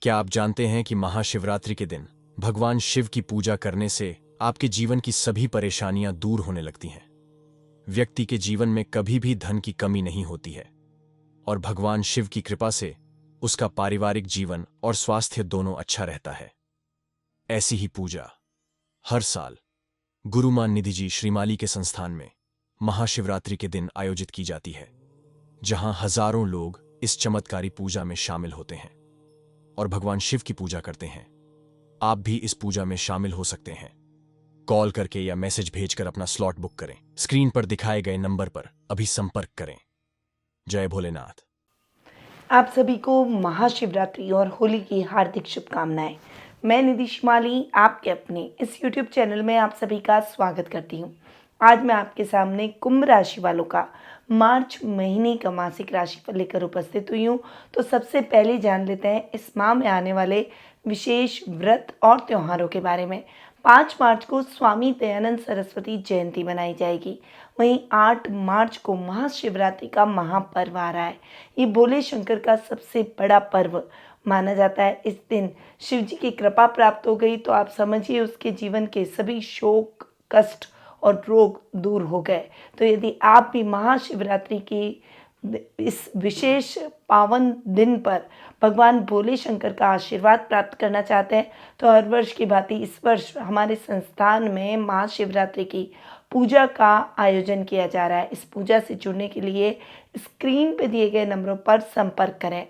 क्या आप जानते हैं कि महाशिवरात्रि के दिन भगवान शिव की पूजा करने से आपके जीवन की सभी परेशानियां दूर होने लगती हैं। व्यक्ति के जीवन में कभी भी धन की कमी नहीं होती है और भगवान शिव की कृपा से उसका पारिवारिक जीवन और स्वास्थ्य दोनों अच्छा रहता है। ऐसी ही पूजा हर साल गुरु मां निधि जी श्रीमाली के संस्थान में महाशिवरात्रि के दिन आयोजित की जाती है, जहां हजारों लोग इस चमत्कारी पूजा में शामिल होते हैं और भगवान शिव की पूजा करते हैं। आप भी इस पूजा में शामिल हो सकते हैं। कॉल करके या मैसेज भेजकर अपना स्लॉट बुक करें। स्क्रीन पर दिखाए गए नंबर पर अभी संपर्क करें। जय भोलेनाथ। आप सभी को महाशिवरात्रि और होली की हार्दिक शुभकामनाएं। मैं निधि शिमाली आपके अपने इस YouTube चैनल में आप सभी का स्वागत करती हूं। आज मैं आपके सामने कुंभ राशि वालों का मार्च महीने का मासिक राशिफल लेकर उपस्थित हुई हूं। तो सबसे पहले जान लेते हैं इस माह में आने वाले विशेष व्रत और त्योहारों के बारे में। 5 मार्च को स्वामी दयानंद सरस्वती जयंती मनाई जाएगी। वहीं 8 मार्च को महाशिवरात्रि का महापर्व आ रहा है। ये भोले शंकर का सबसे बड़ा पर्व माना जाता है। इस दिन शिव जी की कृपा प्राप्त हो गई तो आप समझिए उसके जीवन के सभी शोक, कष्ट और रोग दूर हो गए। तो यदि आप भी महाशिवरात्रि की इस विशेष पावन दिन पर भगवान भोले शंकर का आशीर्वाद प्राप्त करना चाहते हैं तो हर वर्ष की भांति इस वर्ष हमारे संस्थान में महाशिवरात्रि की पूजा का आयोजन किया जा रहा है। इस पूजा से जुड़ने के लिए स्क्रीन पर दिए गए नंबरों पर संपर्क करें।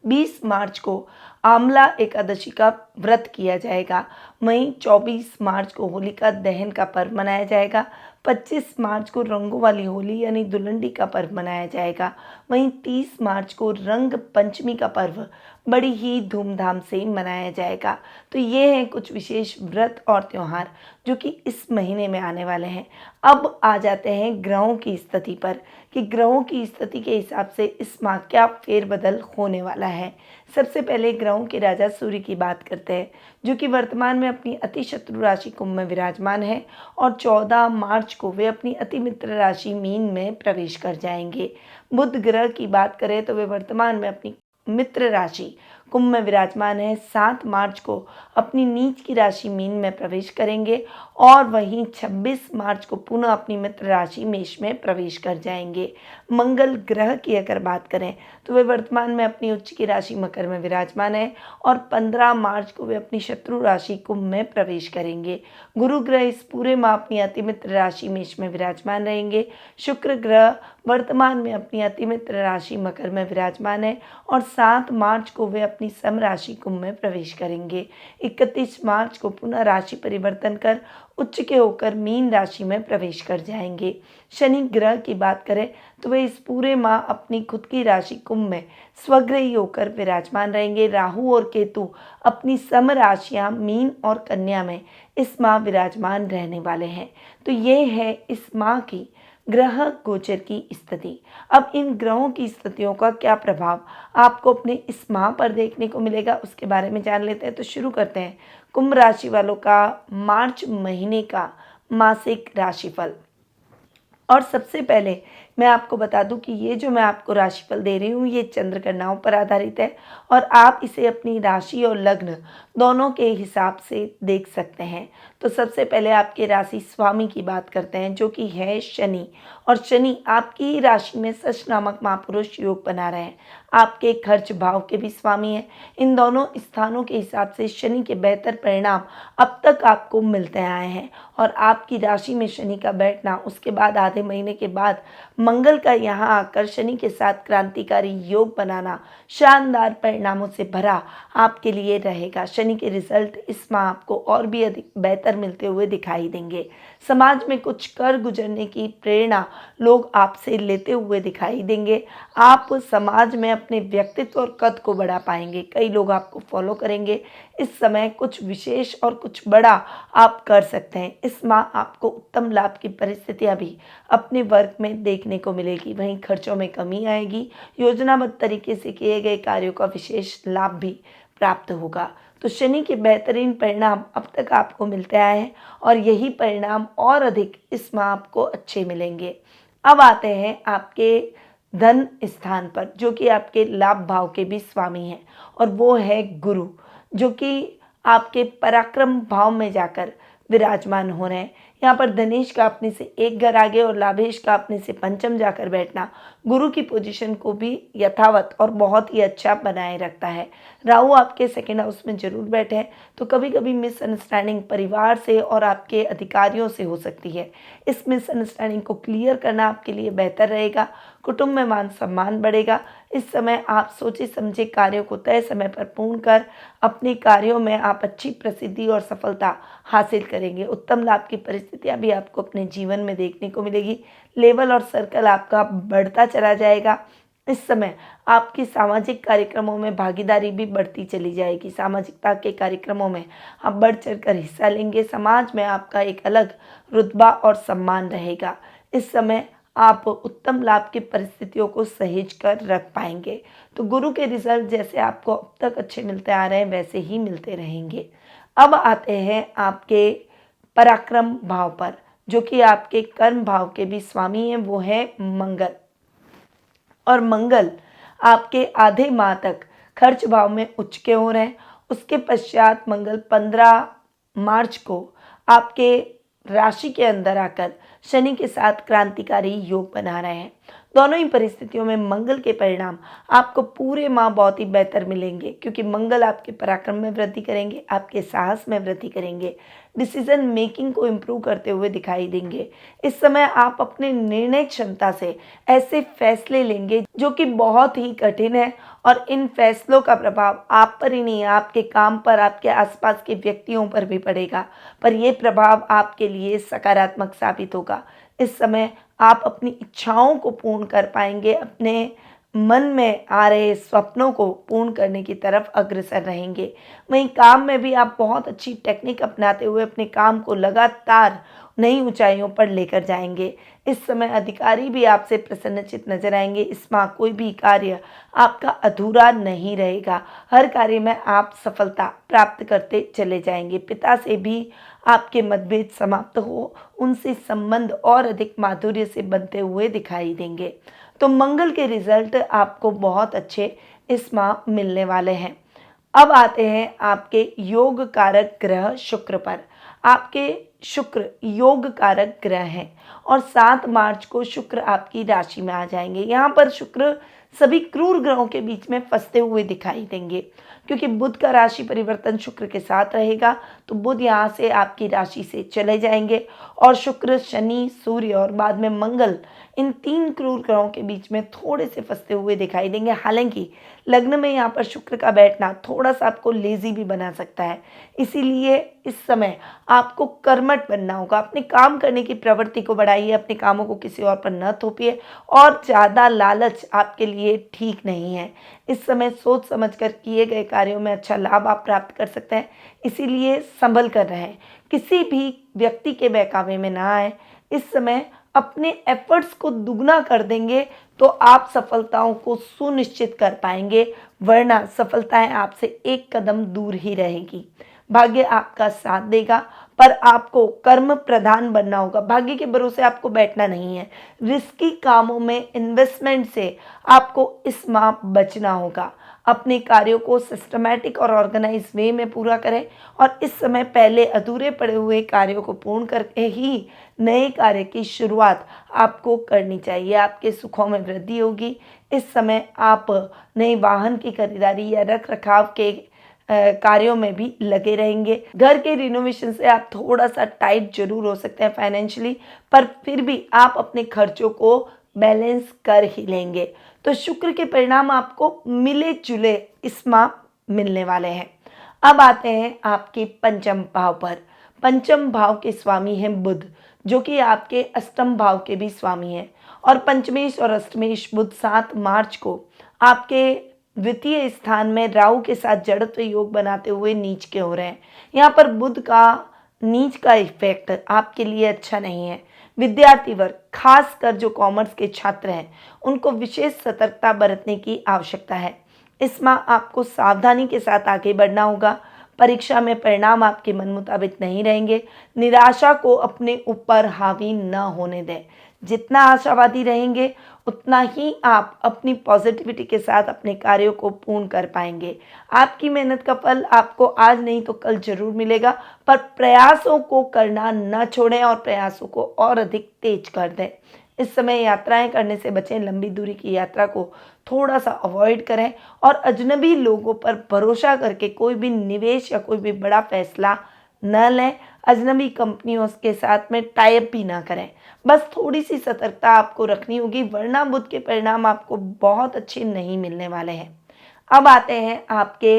20 मार्च को आमला एकादशी का व्रत किया जाएगा। वहीं 24 मार्च को होलिका दहन का पर्व मनाया जाएगा। 25 मार्च को रंगों वाली होली यानी धुलंडी का पर्व मनाया जाएगा। वहीं 30 मार्च को रंग पंचमी का पर्व बड़ी ही धूमधाम से मनाया जाएगा। तो ये हैं कुछ विशेष व्रत और त्यौहार जो कि इस महीने में आने वाले हैं। अब आ जाते हैं ग्रहों की स्थिति पर कि ग्रहों की स्थिति के हिसाब से इस माह क्या फेरबदल होने वाला है। सबसे पहले ग्रहों के राजा सूर्य की बात करते हैं, जो कि वर्तमान में अपनी अति शत्रु राशि कुंभ में विराजमान है और 14 मार्च को वे अपनी अति मित्र राशि मीन में प्रवेश कर जाएंगे। बुध ग्रह की बात करें तो वे वर्तमान में अपनी मित्र राशि कुंभ में विराजमान है। 7 मार्च को अपनी नीच की राशि मीन में प्रवेश करेंगे और वहीं 26 मार्च को पुनः अपनी मित्र राशि मेष में प्रवेश कर जाएंगे। मंगल ग्रह की अगर बात करें तो वे वर्तमान में अपनी उच्च की राशि मकर में विराजमान है और 15 मार्च को वे अपनी शत्रु राशि कुंभ में प्रवेश करेंगे। गुरु ग्रह इस पूरे माह अपनी अति मित्र राशि मेष में विराजमान रहेंगे। शुक्र ग्रह वर्तमान में अपनी अति मित्र राशि मकर में विराजमान है और 7 मार्च को वे अपनी सम राशि कुंभ में प्रवेश करेंगे। 31 मार्च को पुनः राशि परिवर्तन कर उच्च के होकर मीन राशि में प्रवेश कर जाएंगे। शनि ग्रह की बात करें तो वे इस पूरे माह अपनी खुद की राशि कुंभ में स्वग्रही होकर विराजमान रहेंगे। राहु और केतु अपनी सम राशियां मीन और कन्या में इस माह विराजमान रहने वाले हैं। तो ये है इस माह की ग्रह गोचर की स्थिति। अब इन ग्रहों की स्थितियों का क्या प्रभाव आपको अपने इस माह पर देखने को मिलेगा उसके बारे में जान लेते हैं। तो शुरू करते हैं कुंभ राशि वालों का मार्च महीने का मासिक राशिफल। और सबसे पहले मैं आपको बता दूं कि ये जो मैं आपको राशिफल दे रही हूँ ये चंद्र गणनाओं पर आधारित है और आप इसे अपनी राशि और लग्न दोनों के हिसाब से देख सकते हैं। तो सबसे पहले आपके राशि स्वामी की बात करते हैं जो कि है शनि, और शनि आपकी राशि में सच नामक महापुरुष योग बना रहे हैं। आपके खर्च भाव के भी स्वामी हैं। इन दोनों स्थानों के हिसाब से शनि के बेहतर परिणाम अब तक आपको मिलते आए हैं और आपकी राशि में शनि का बैठना, उसके बाद आधे महीने के बाद मंगल का यहाँ आकर शनि के साथ क्रांतिकारी योग बनाना शानदार परिणामों से भरा आपके लिए रहेगा। शनि के रिजल्ट इस माह आपको और भी अधिक बेहतर मिलते हुए दिखाई देंगे। समाज में कुछ कर गुजरने की प्रेरणा लोग आपसे लेते हुए दिखाई देंगे। आप समाज में अपने व्यक्तित्व और कद को बढ़ा पाएंगे। कई लोग आपको फॉलो करेंगे। इस समय कुछ विशेष और कुछ बड़ा आप कर सकते हैं। इस माह आपको उत्तम लाभ की परिस्थितियां भी अपने वर्क में देखने को मिलेगी। वहीं खर्चों में कमी आएगी। योजनाबद्ध तरीके से किए गए कार्यों का विशेष लाभ भी प्राप्त होगा। तो शनि के बेहतरीन परिणाम अब तक आपको मिलते आए हैं और यही परिणाम और अधिक इस माह आपको अच्छे मिलेंगे। अब आते हैं आपके धन स्थान पर, जो कि आपके लाभ भाव के भी स्वामी हैं, और वो है गुरु, जो कि आपके पराक्रम भाव में जाकर विराजमान हो रहे हैं। यहाँ पर धनेश का अपने से एक घर आगे और लाभेश का अपने से पंचम जाकर बैठना गुरु की पोजीशन को भी यथावत और बहुत ही अच्छा बनाए रखता है। राहु आपके सेकंड हाउस में जरूर बैठे हैं, तो कभी कभी मिसअंडरस्टैंडिंग परिवार से और आपके अधिकारियों से हो सकती है। इस मिसअंडरस्टैंडिंग को क्लियर करना आपके लिए बेहतर रहेगा। कुटुंब में मान सम्मान बढ़ेगा। इस समय आप सोचे समझे कार्यों को तय समय पर पूर्ण कर अपने कार्यों में आप अच्छी प्रसिद्धि और सफलता हासिल करेंगे। उत्तम लाभ की परिस्थितियां भी आपको अपने जीवन में देखने को मिलेगी। लेवल और सर्कल आपका बढ़ता चला जाएगा। इस समय आपकी सामाजिक कार्यक्रमों में भागीदारी भी बढ़ती चली जाएगी। सामाजिकता के कार्यक्रमों में आप बढ़ चढ़कर हिस्सा लेंगे। समाज में आपका एक अलग रुतबा और सम्मान रहेगा। इस समय आप उत्तम लाभ की परिस्थितियों को सहेज कर रख पाएंगे। तो गुरु के रिजल्ट जैसे आपको अब तक अच्छे मिलते आ रहे हैं वैसे ही मिलते रहेंगे। अब आते हैं आपके पराक्रम भाव पर, जो कि आपके कर्म भाव के भी स्वामी हैं, वो है मंगल। और मंगल आपके आधे माह तक खर्च भाव में उच्च के हो रहे हैं। उसके पश्चात मंगल 15 मार्च को आपके राशि के अंदर आकर शनि के साथ क्रांतिकारी योग बना रहे हैं। दोनों ही परिस्थितियों में मंगल के परिणाम आपको पूरे माह बहुत ही बेहतर मिलेंगे, क्योंकि मंगल आपके पराक्रम में वृद्धि करेंगे, आपके साहस में वृद्धि करेंगे, डिसीजन मेकिंग को इम्प्रूव करते हुए दिखाई देंगे। इस समय आप अपने निर्णय क्षमता से ऐसे फैसले लेंगे जो कि बहुत ही कठिन है, और इन फैसलों का प्रभाव आप पर ही नहीं, आपके काम पर, आपके आसपास के व्यक्तियों पर भी पड़ेगा, पर यह प्रभाव आपके लिए सकारात्मक साबित होगा। इस समय आप अपनी इच्छाओं को पूर्ण कर पाएंगे। अपने मन में आ रहे स्वप्नों को पूर्ण करने की तरफ अग्रसर रहेंगे। वहीं काम में भी आप बहुत अच्छी टेक्निक अपनाते हुए अपने काम को लगातार नई ऊंचाइयों पर लेकर जाएंगे। इस समय अधिकारी भी आपसे प्रसन्नचित नजर आएंगे। इस माह कोई भी कार्य आपका अधूरा नहीं रहेगा। हर कार्य में आप सफलता प्राप्त करते चले जाएंगे। पिता से भी आपके मतभेद समाप्त हो, उनसे संबंध और अधिक माधुर्य से बनते हुए दिखाई देंगे। तो मंगल के रिजल्ट आपको बहुत अच्छे इस माह मिलने वाले हैं। अब आते हैं आपके योग कारक ग्रह शुक्र पर। आपके शुक्र योग कारक ग्रह हैं, और 7 मार्च को शुक्र आपकी राशि में आ जाएंगे। यहाँ पर शुक्र सभी क्रूर ग्रहों के बीच में फंसते हुए दिखाई देंगे, क्योंकि बुध का राशि परिवर्तन शुक्र के साथ रहेगा। तो बुध यहाँ से आपकी राशि से चले जाएंगे, और शुक्र, शनि, सूर्य और बाद में मंगल, इन 3 क्रूर ग्रहों के बीच में थोड़े से फंसते हुए दिखाई देंगे। हालांकि लग्न में यहाँ पर शुक्र का बैठना थोड़ा सा आपको लेजी भी बना सकता है, इसीलिए इस समय आपको कर्मठ बनना होगा। अपने काम करने की प्रवृत्ति को बढ़ाइए, अपने कामों को किसी और पर न थोपिए, और ज़्यादा लालच आपके लिए ठीक नहीं है। इस समय सोच समझकर किए गए कार्यों में अच्छा लाभ आप प्राप्त कर सकते हैं, इसीलिए संभल कर रहें। किसी भी व्यक्ति के बहकावे में ना आए। इस समय अपने एफर्ट्स को दुगना कर देंगे तो आप सफलताओं को सुनिश्चित कर पाएंगे, वरना सफलताएं आपसे एक कदम दूर ही रहेगी। भाग्य आपका साथ देगा, पर आपको कर्म प्रधान बनना होगा। भाग्य के भरोसे आपको बैठना नहीं है। रिस्की कामों में इन्वेस्टमेंट से आपको इस माह बचना होगा। अपने कार्यों को सिस्टमैटिक और ऑर्गेनाइज वे में पूरा करें, और इस समय पहले अधूरे पड़े हुए कार्यों को पूर्ण करके ही नए कार्य की शुरुआत आपको करनी चाहिए। आपके सुखों में वृद्धि होगी। इस समय आप नए वाहन की खरीदारी या रख रखाव के कार्यों में भी लगे रहेंगे। घर के रिनोवेशन से आप थोड़ा सा टाइट जरूर हो सकते हैं फाइनेंशियली, पर फिर भी आप अपने खर्चों को बैलेंस कर ही लेंगे। तो शुक्र के परिणाम आपको मिले जुले इस माह मिलने वाले हैं। अब आते हैं आपके पंचम भाव पर। पंचम भाव के स्वामी हैं बुध, जो कि आपके अष्टम भाव के भी स्वामी हैं, और पंचमेश और अष्टमेश बुध 7 मार्च को आपके द्वितीय स्थान में राहु के साथ जड़त्व योग बनाते हुए नीच के हो रहे हैं। यहाँ पर बुध का नीच का इफेक्ट आपके लिए अच्छा नहीं है। विद्यार्थी वर्ग, खासकर जो कॉमर्स के छात्र हैं, उनको विशेष सतर्कता बरतने की आवश्यकता है। इस माह आपको सावधानी के साथ आगे बढ़ना होगा। परीक्षा में परिणाम आपके मन मुताबिक नहीं रहेंगे। निराशा को अपने ऊपर हावी न होने दें। जितना आशावादी रहेंगे उतना ही आप अपनी पॉजिटिविटी के साथ अपने कार्यों को पूर्ण कर पाएंगे। आपकी मेहनत का फल आपको आज नहीं तो कल ज़रूर मिलेगा, पर प्रयासों को करना न छोड़ें और प्रयासों को और अधिक तेज कर दें। इस समय यात्राएं करने से बचें, लंबी दूरी की यात्रा को थोड़ा सा अवॉइड करें और अजनबी लोगों पर भरोसा करके कोई भी निवेश या कोई भी बड़ा फैसला न लें। अजनबी कंपनियों के साथ में टाई अप भी ना करें। बस थोड़ी सी सतर्कता आपको रखनी होगी, वरना बुध के परिणाम आपको बहुत अच्छे नहीं मिलने वाले हैं। अब आते हैं आपके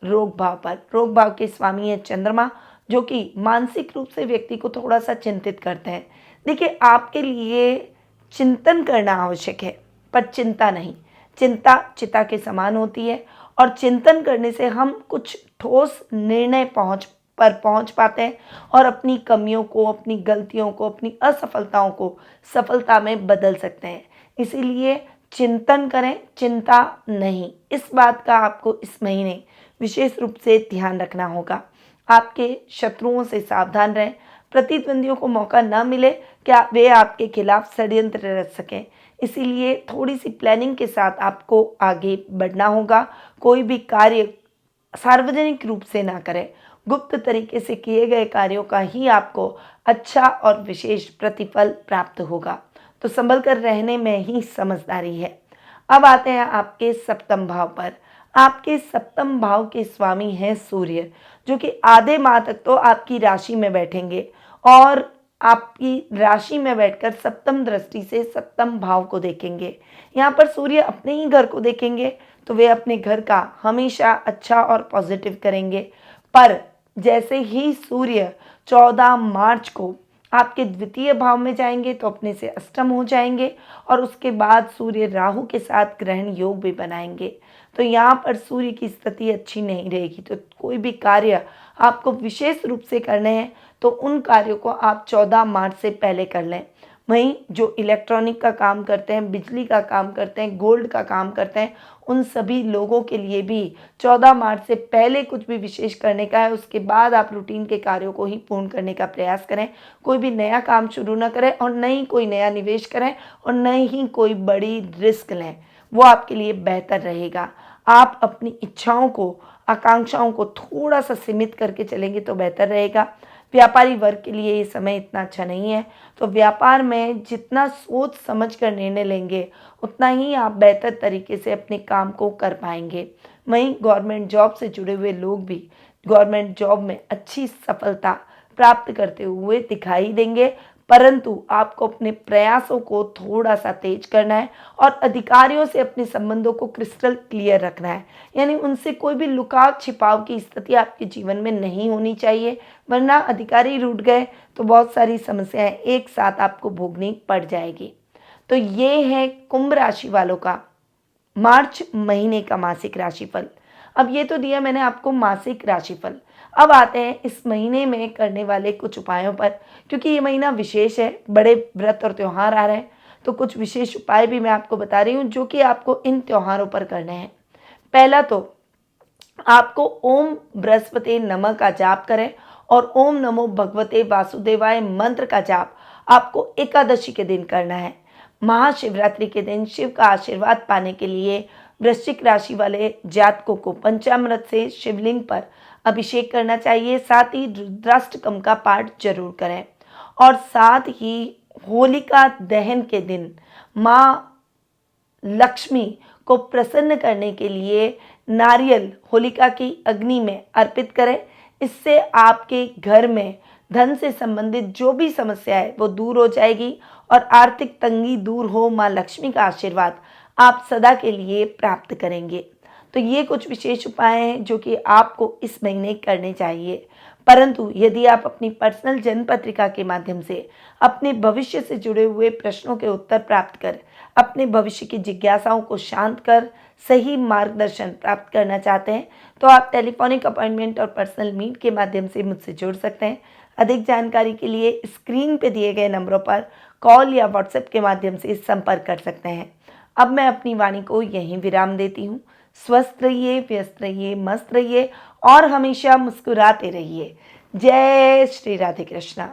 रोग भाव पर। रोग भाव के स्वामी है चंद्रमा, जो कि मानसिक रूप से व्यक्ति को थोड़ा सा चिंतित करते हैं। देखिए, आपके लिए चिंतन करना आवश्यक है, पर चिंता नहीं। चिंता चिता के समान होती है और चिंतन करने से हम कुछ ठोस निर्णय पहुंच पाते हैं और अपनी कमियों को, अपनी गलतियों को, अपनी असफलताओं को सफलता में बदल सकते हैं। इसीलिए चिंतन करें, चिंता नहीं। इस बात का आपको इस महीने विशेष रूप से ध्यान रखना होगा। आपके शत्रुओं से सावधान रहें। प्रतिद्वंदियों को मौका न मिले क्या वे आपके खिलाफ षड्यंत्र रच सकें। इसीलिए थोड़ी सी प्लानिंग के साथ आपको आगे बढ़ना होगा। कोई भी कार्य सार्वजनिक रूप से ना करें। गुप्त तरीके से किए गए कार्यों का ही आपको अच्छा और विशेष प्रतिफल प्राप्त होगा। तो संभल कर रहने में ही समझदारी है। अब आते हैं आपके सप्तम भाव पर। आपके सप्तम भाव के स्वामी हैं सूर्य, जो कि आधे माह तक तो आपकी राशि में बैठेंगे और आपकी राशि में बैठकर सप्तम दृष्टि से सप्तम भाव को देखेंगे। यहाँ पर सूर्य अपने ही घर को देखेंगे तो वे अपने घर का हमेशा अच्छा और पॉजिटिव करेंगे। पर जैसे ही सूर्य 14 मार्च को आपके द्वितीय भाव में जाएंगे तो अपने से अष्टम हो जाएंगे और उसके बाद सूर्य राहु के साथ ग्रहण योग भी बनाएंगे। तो यहाँ पर सूर्य की स्थिति अच्छी नहीं रहेगी। तो कोई भी कार्य आपको विशेष रूप से करने हैं तो उन कार्यों को आप 14 मार्च से पहले कर लें। वहीं जो इलेक्ट्रॉनिक का काम करते हैं, बिजली का काम करते हैं, गोल्ड का काम करते हैं, उन सभी लोगों के लिए भी 14 मार्च से पहले कुछ भी विशेष करने का है। उसके बाद आप रूटीन के कार्यों को ही पूर्ण करने का प्रयास करें। कोई भी नया काम शुरू न करें और न ही कोई नया निवेश करें और न ही कोई बड़ी रिस्क लें। वो आपके लिए बेहतर रहेगा। आप अपनी इच्छाओं को, आकांक्षाओं को थोड़ा सा सीमित करके चलेंगे तो बेहतर रहेगा। व्यापारी वर्ग के लिए ये समय इतना अच्छा नहीं है। तो व्यापार में जितना सोच समझ कर निर्णय लेंगे उतना ही आप बेहतर तरीके से अपने काम को कर पाएंगे। वहीं गवर्नमेंट जॉब से जुड़े हुए लोग भी गवर्नमेंट जॉब में अच्छी सफलता प्राप्त करते हुए दिखाई देंगे, परंतु आपको अपने प्रयासों को थोड़ा सा तेज करना है और अधिकारियों से अपने संबंधों को क्रिस्टल क्लियर रखना है। यानी उनसे कोई भी लुकाव छिपाव की स्थिति आपके जीवन में नहीं होनी चाहिए, वरना अधिकारी रूठ गए तो बहुत सारी समस्याएं एक साथ आपको भोगनी पड़ जाएगी। तो ये है कुंभ राशि वालों का मार्च महीने का मासिक राशिफल। अब ये तो दिया मैंने आपको मासिक राशिफल। अब आते हैं इस महीने में करने वाले कुछ उपायों पर। क्योंकि ये महीना विशेष है, बड़े व्रत और त्यौहार आ रहे हैं, तो कुछ विशेष उपाय भी मैं आपको बता रही हूँ जो कि आपको इन त्योहारों पर करने हैं। पहला तो आपको ओम बृहस्पति नमः का जाप करें और ओम नमो भगवते वासुदेवाय मंत्र का जाप आपको एकादशी के दिन करना है। महाशिवरात्रि के दिन शिव का आशीर्वाद पाने के लिए वृश्चिक राशि वाले जातकों को पंचामृत से शिवलिंग पर अभिषेक करना चाहिए। साथ ही रुद्राष्टकम का पाठ जरूर करें और साथ ही होलिका दहन के दिन माँ लक्ष्मी को प्रसन्न करने के लिए नारियल होलिका की अग्नि में अर्पित करें। इससे आपके घर में धन से संबंधित जो भी समस्या है वो दूर हो जाएगी और आर्थिक तंगी दूर हो, माँ लक्ष्मी का आशीर्वाद आप सदा के लिए प्राप्त करेंगे। तो ये कुछ विशेष उपाय हैं जो कि आपको इस महीने करने चाहिए। परंतु यदि आप अपनी पर्सनल जन्म पत्रिका के माध्यम से अपने भविष्य से जुड़े हुए प्रश्नों के उत्तर प्राप्त कर अपने भविष्य की जिज्ञासाओं को शांत कर सही मार्गदर्शन प्राप्त करना चाहते हैं तो आप टेलीफोनिक अपॉइंटमेंट और पर्सनल मीट के माध्यम से मुझसे जुड़ सकते हैं। अधिक जानकारी के लिए स्क्रीन पे दिए गए नंबरों पर कॉल या व्हाट्सएप के माध्यम से संपर्क कर सकते हैं। अब मैं अपनी वाणी को यहीं विराम देती हूँ। स्वस्थ रहिए, व्यस्त रहिए, मस्त रहिए और हमेशा मुस्कुराते रहिए। जय श्री राधे कृष्णा।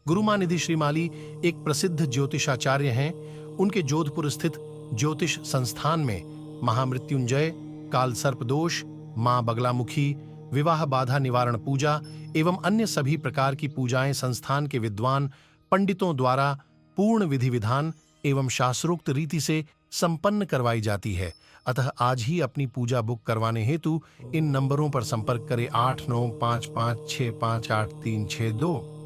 गुरु मां निधि श्रीमाली एक प्रसिद्ध ज्योतिषाचार्य हैं। उनके जोधपुर स्थित ज्योतिष संस्थान में महामृत्युंजय, काल सर्प दोष, मां बगलामुखी, विवाह बाधा निवारण पूजा एवं अन्य सभी प्रकार की पूजाएं संस्थान के विद्वान पंडितों द्वारा पूर्ण विधि विधान एवं शास्त्रोक्त रीति से संपन्न करवाई जाती है। अतः आज ही अपनी पूजा बुक करवाने हेतु इन नंबरों पर संपर्क करें 8955658362।